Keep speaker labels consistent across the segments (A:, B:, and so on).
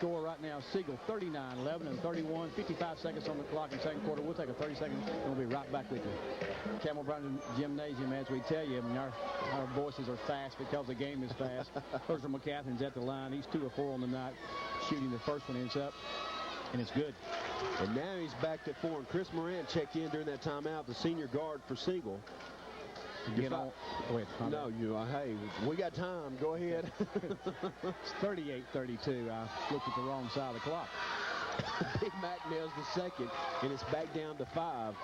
A: Score right now, Siegel 39, 11 and 31, 55 seconds on the clock in the second quarter. We'll take a 30-second and we'll be right back with you. Campbell Brown Gymnasium, as we tell you, I mean, our voices are fast because the game is fast. First of McCatherin's at the line. He's 2 of 4 on the night. Shooting the first one is up, and it's good.
B: And now he's back at 4, and Chris Morant checked in during that timeout, the senior guard for Siegel.
A: Get on. Go ahead.
B: No, hey, we got time. Go ahead.
A: It's 38-32. I looked at the wrong side of the clock.
B: Big Mac nails the second, and it's back down to 5.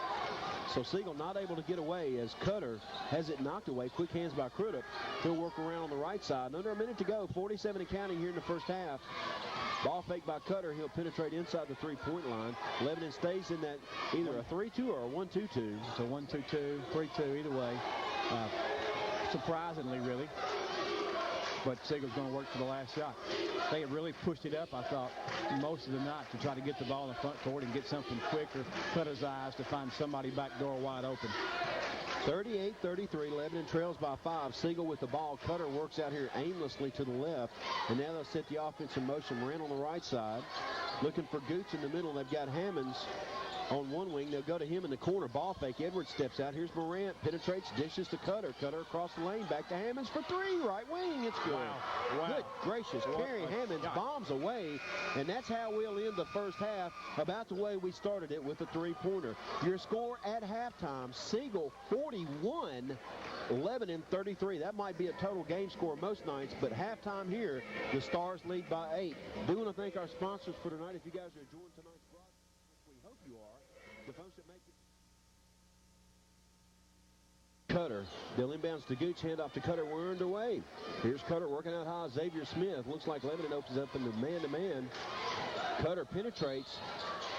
B: So Siegel not able to get away as Cutter has it knocked away. Quick hands by Crudup. He'll work around on the right side. Under a minute to go. 47 and counting here in the first half. Ball fake by Cutter. He'll penetrate inside the three-point line. Lebanon stays in that either a 3-2 or a 1-2-2.
A: It's a 1-2-2, 3-2, either way. Surprisingly, really. But Siegel's going to work for the last shot. They have really pushed it up, I thought, most of the night to try to get the ball in the front court and get something quicker. Cutter's eyes to find somebody back door wide open.
B: 38-33, Lebanon trails by 5. Siegel with the ball. Cutter works out here aimlessly to the left. And now they'll set the offense in motion. Morant on the right side. Looking for Gooch in the middle. They've got Hammonds on one wing. They'll go to him in the corner. Ball fake. Edwards steps out. Here's Morant. Penetrates. Dishes to Cutter. Cutter across the lane. Back to Hammonds for 3. Right wing. It's good.
A: Wow.
B: Good gracious. Kerry Hammonds bombs away. And that's how we'll end the first half. About the way we started it with a three-pointer. Your score at halftime. Siegel 41. Lebanon 33. That might be a total game score most nights, but halftime here, the Stars lead by 8. Do want to thank our sponsors for tonight. If you guys are enjoying tonight's broadcast, we hope you are. The folks that make it. Cutter. They'll inbounds to Gooch. Hand off to Cutter. We're underway. Here's Cutter working out high. Xavier Smith. Looks like Lebanon opens up in the man-to-man. Cutter penetrates.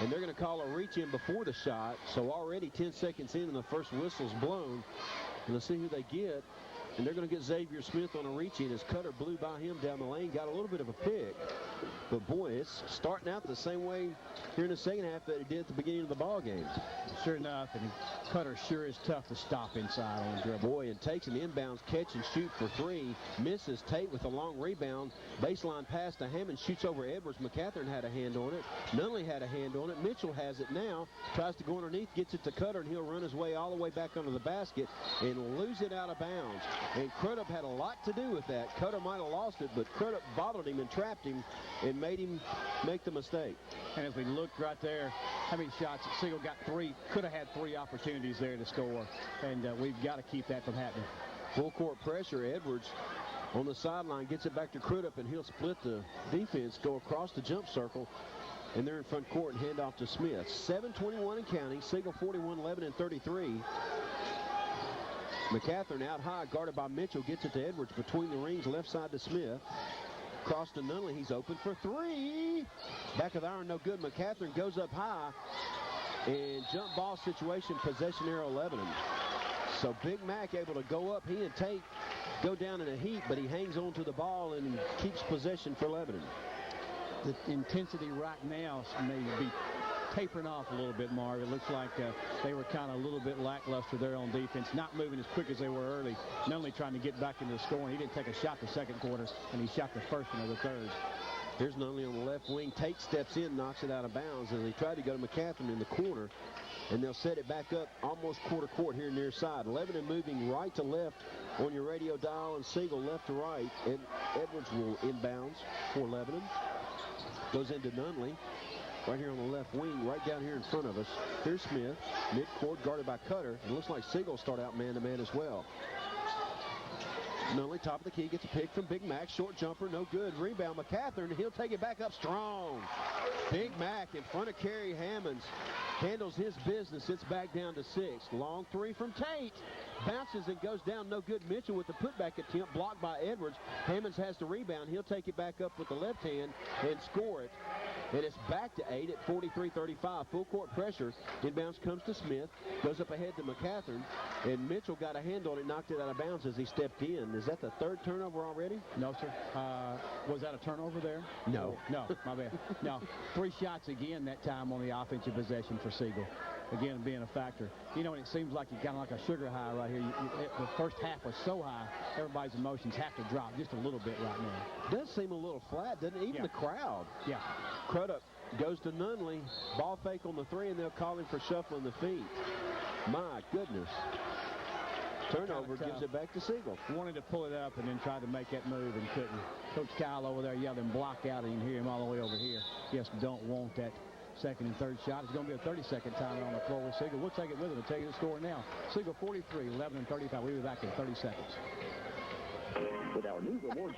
B: And they're going to call a reach in before the shot. So already 10 seconds in and the first whistle's blown. And let's see who they get. And they're going to get Xavier Smith on a reach in as Cutter blew by him down the lane. Got a little bit of a pick. But boy, it's starting out the same way here in the second half that it did at the beginning of the ball game.
A: Sure enough, and Cutter sure is tough to stop inside on the dribble.
B: Boy, and takes an inbounds catch and shoot for 3. Misses Tate with a long rebound. Baseline pass to Hammond. Shoots over Edwards. McCathern had a hand on it. Nunley had a hand on it. Mitchell has it now. Tries to go underneath. Gets it to Cutter, and he'll run his way all the way back under the basket and lose it out of bounds. And Crudup had a lot to do with that. Cutter might have lost it, but Crudup bottled him and trapped him and made him make the mistake.
A: And as we looked right there, how many shots? Siegel got 3. Could have had 3 opportunities there to score. And we've got to keep that from happening.
B: Full court pressure. Edwards on the sideline gets it back to Crudup, and he'll split the defense, go across the jump circle, and they're in front court and hand off to Smith. 7:21 and counting. Siegel 41, Lebanon 33. McCathern out high, guarded by Mitchell, gets it to Edwards between the rings, left side to Smith. Cross to Nunley, he's open for 3. Back of the iron, no good. McCathern goes up high, and jump ball situation, possession arrow Lebanon. So Big Mac able to go up. He and Tate go down in a heap, but he hangs on to the ball and keeps possession for Lebanon.
A: The intensity right now may be tapering off a little bit, Marv. It looks like they were kind of a little bit lackluster there on defense, not moving as quick as they were early. Not only trying to get back into the scoring, he didn't take a shot the second quarter, and he shot the first one of the third.
B: Here's Nunley on the left wing. Tate steps in, knocks it out of bounds as he tried to go to McCathern in the corner, and they'll set it back up almost quarter court here near side. Lebanon moving right to left on your radio dial, and Siegel left to right. And Edwards will inbounds for Lebanon. Goes into Nunley. Right here on the left wing, right down here in front of us. Here's Smith, mid-court, guarded by Cutter. It looks like Siegel start out man-to-man as well. Nunley, top of the key, gets a pick from Big Mac. Short jumper, no good. Rebound, McCathern. He'll take it back up strong. Big Mac in front of Kerry Hammonds. Handles his business. It's back down to 6. Long 3 from Tate. Bounces and goes down. No good. Mitchell with the putback attempt. Blocked by Edwards. Hammonds has the rebound. He'll take it back up with the left hand and score it. And it's back to 8 at 43-35. Full court pressure. Inbounds comes to Smith. Goes up ahead to McCathern. And Mitchell got a hand on it. Knocked it out of bounds as he stepped in. Is that the 3rd turnover already?
A: No, sir. Was that a turnover there?
B: No.
A: No, my bad. No. 3 shots again that time on the offensive possession for Siegel. again, being a factor. You know, it seems like you're kind of like a sugar high right here. The first half was so high, everybody's emotions have to drop just a little bit right now.
B: Does seem a little flat, doesn't it? Even the crowd.
A: Yeah.
B: Crudup goes to Nunley. Ball fake on the 3, and they'll call him for shuffling the feet. My goodness. Turnover gives it back to Siegel.
A: Wanted to pull it up and then tried to make that move and couldn't. Coach Kyle over there yelling block out, and you can hear him all the way over here. Just don't want that second and third shot. It's going to be a 30-second timer on the floor with Siegel. We'll take it with him and tell you the score now. Siegel 43, 11 and 35. We'll be back in 30 seconds.
C: With our new reward.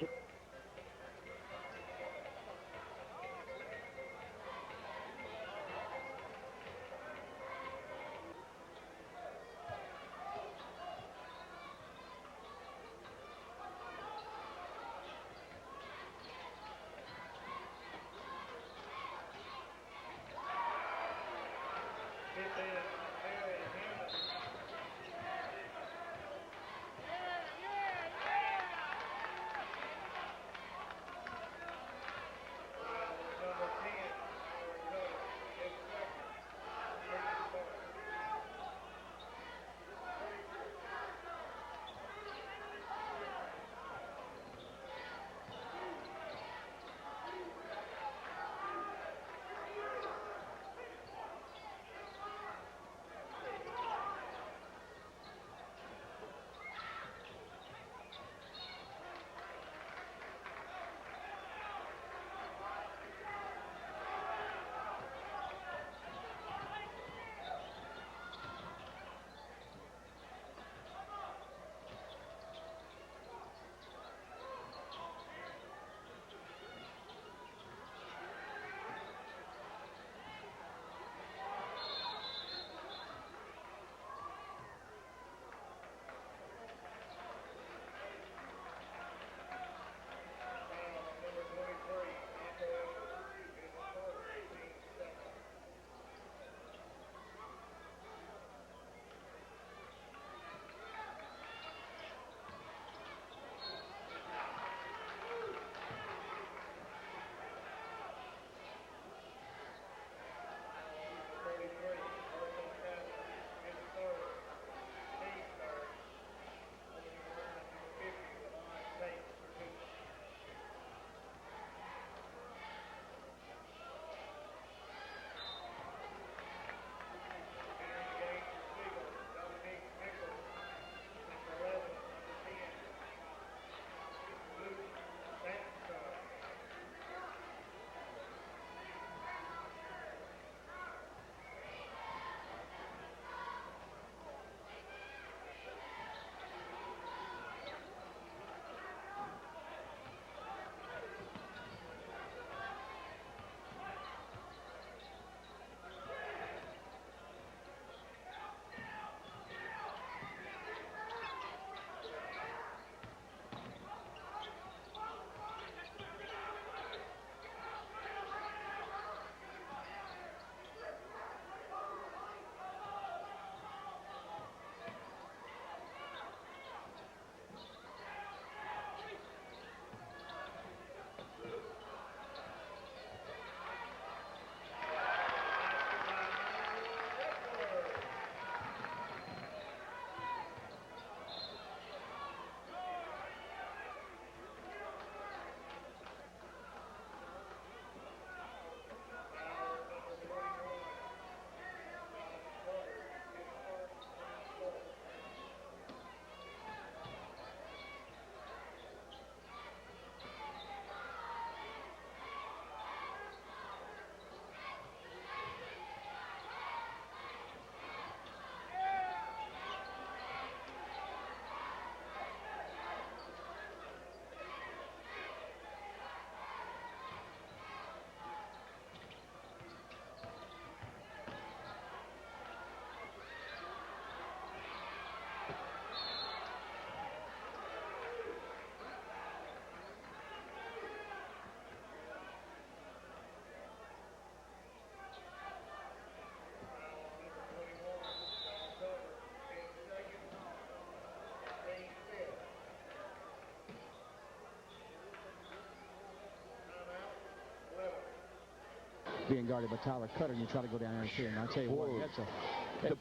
A: being guarded by Tyler Cutter, and you try to go down there and see him. I tell you what, that's a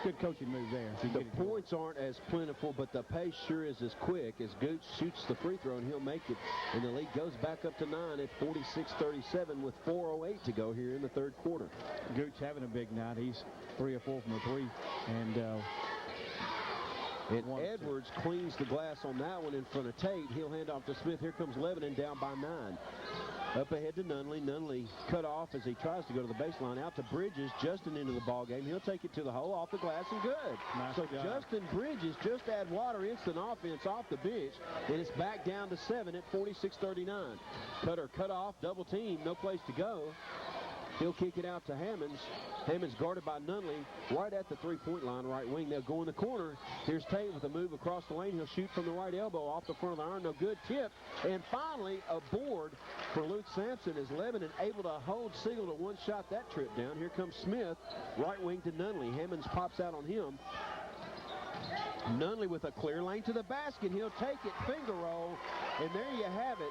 A: good coaching move there.
B: The points aren't as plentiful, but the pace sure is as quick as Gooch shoots the free throw, and he'll make it. And the lead goes back up to 9 at 46-37 with 4:08 to go here in the third quarter.
A: Gooch having a big night. He's 3 of 4 from the 3.
B: And Edwards cleans the glass on that one in front of Tate. He'll hand off to Smith. Here comes Lebanon down by 9. Up ahead to Nunley. Nunley cut off as he tries to go to the baseline. Out to Bridges. Justin into the ball game. He'll take it to the hole, off the glass, and good.
A: Nice
B: so
A: job.
B: Justin Bridges just add water, instant offense off the bench, and it's back down to 7 at 46-39. Cutter cut off, double team, no place to go. He'll kick it out to Hammonds. Hammonds guarded by Nunley right at the three-point line, right wing. They'll go in the corner. Here's Tate with a move across the lane. He'll shoot from the right elbow off the front of the iron. No good. Tip. And finally, a board for Luke Sampson as Lebanon able to hold Siegel to one shot that trip down. Here comes Smith, right wing to Nunley. Hammonds pops out on him. Nunley with a clear lane to the basket. He'll take it, finger roll, and there you have it.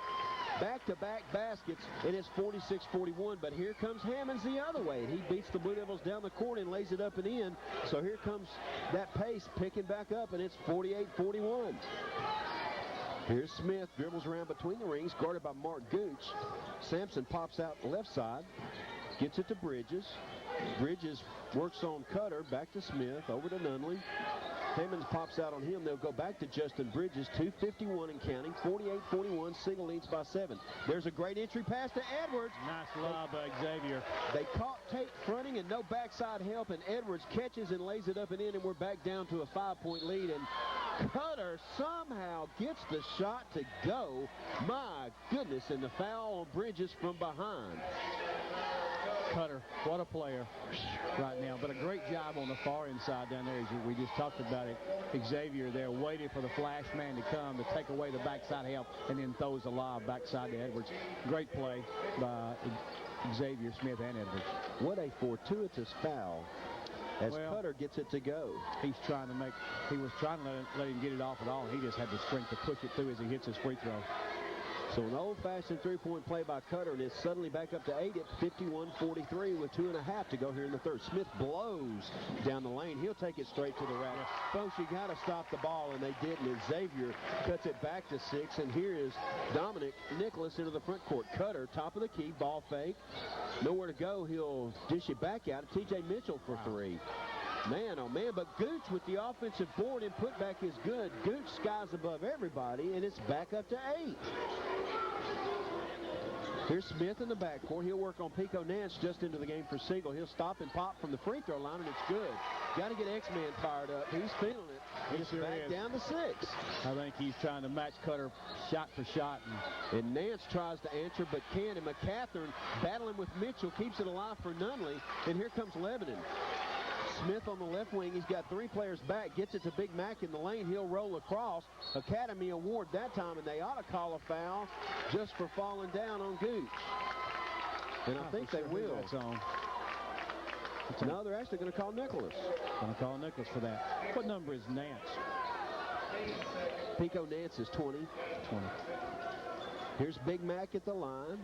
B: Back-to-back baskets. It is 46-41, but here comes Hammonds the other way. He beats the Blue Devils down the court and lays it up and in. So here comes that pace picking back up, and it's 48-41. Here's Smith, dribbles around between the rings, guarded by Mark Gooch. Sampson pops out left side, gets it to Bridges. Bridges works on Cutter, back to Smith, over to Nunley. Hammonds pops out on him. They'll go back to Justin Bridges. 2:51 and counting. 48-41. Siegel leads by 7. There's a great entry pass to Edwards.
A: Nice lob by Xavier.
B: They caught Tate fronting and no backside help, and Edwards catches and lays it up and in, and we're back down to a 5-point lead. And Cutter somehow gets the shot to go. My goodness, and the foul on Bridges from behind.
A: Cutter, what a player right now, but a great job on the far inside down there. As we just talked about it, Xavier there waiting for the flash man to come to take away the backside help, and then throws the lob backside to Edwards. Great play by Xavier Smith and Edwards.
B: What a fortuitous foul as Cutter gets it to go.
A: He was trying to let him get it off at all. He just had the strength to push it through as he hits his free throw.
B: So an old-fashioned three-point play by Cutter, and it's suddenly back up to 8 at 51-43 with 2.5 to go here in the third. Smith blows down the lane. He'll take it straight to the rack. Folks, you got to stop the ball, and they didn't. And Xavier cuts it back to 6, and here is Dominic Nicholas into the front court. Cutter, top of the key, ball fake. Nowhere to go. He'll dish it back out. T.J. Mitchell for 3. Man, oh man, but Gooch with the offensive board and putback is good. Gooch skies above everybody, and it's back up to 8. Here's Smith in the backcourt. He'll work on Pico Nance just into the game for Siegel. He'll stop and pop from the free throw line, and it's good. Got to get X-Man fired up. He's feeling it. He's back down to 6.
A: I think he's trying to match Cutter shot for shot.
B: And Nance tries to answer, but can't. And McCathern battling with Mitchell keeps it alive for Nunley. And here comes Lebanon. Smith on the left wing. He's got 3 players back. Gets it to Big Mac in the lane. He'll roll across. Academy Award that time, and they ought to call a foul just for falling down on Gooch. And I think they will. No, they're actually going to call Nicholas.
A: Going to call Nicholas for that. What number is Nance?
B: Pico Nance is 20.
A: 20. Here's
B: Big Mac at the line.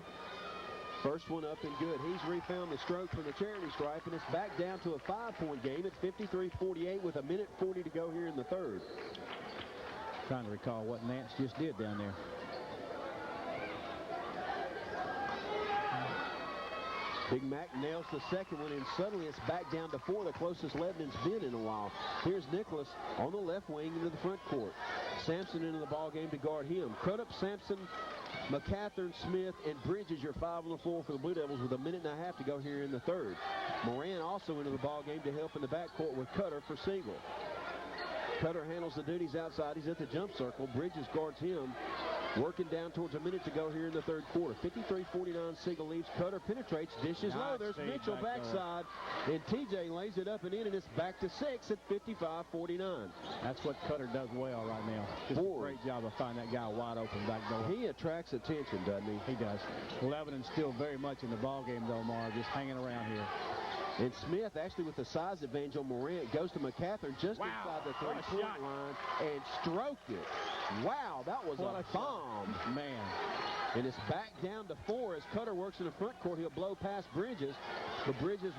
B: First one up and good. He's refound the stroke from the charity stripe, and it's back down to a 5-point game at 53-48 with 1:40 to go here in the third.
A: Trying to recall what Nance just did down there.
B: Big Mac nails the second one, and suddenly it's back down to 4, the closest Lebanon's been in a while. Here's Nicholas on the left wing into the front court. Sampson into the ball game to guard him. Crudup, Sampson, McCathern, Smith, and Bridges, your 5 on the floor for the Blue Devils with 1.5 to go here in the third. Moran also into the ball game to help in the backcourt with Cutter for Siegel. Cutter handles the duties outside. He's at the jump circle. Bridges guards him. Working down towards a minute to go here in the third quarter. 53-49, Siegel leaves. Cutter penetrates, dishes low. There's Mitchell backside, and TJ lays it up and in, and it's back to 6 at 55-49.
A: That's what Cutter does well right now. Just a great job of finding that guy wide open back door.
B: He attracts attention, doesn't he?
A: He does. Lebanon's still very much in the ball game, though, Mar, just hanging around here.
B: And Smith, actually with the size advantage on Morant, goes to McCaffrey just inside the three-point line and stroked it. Wow, that was a bomb.
A: Man.
B: And it's back down to 4 as Cutter works in the front court. He'll blow past Bridges, but Bridges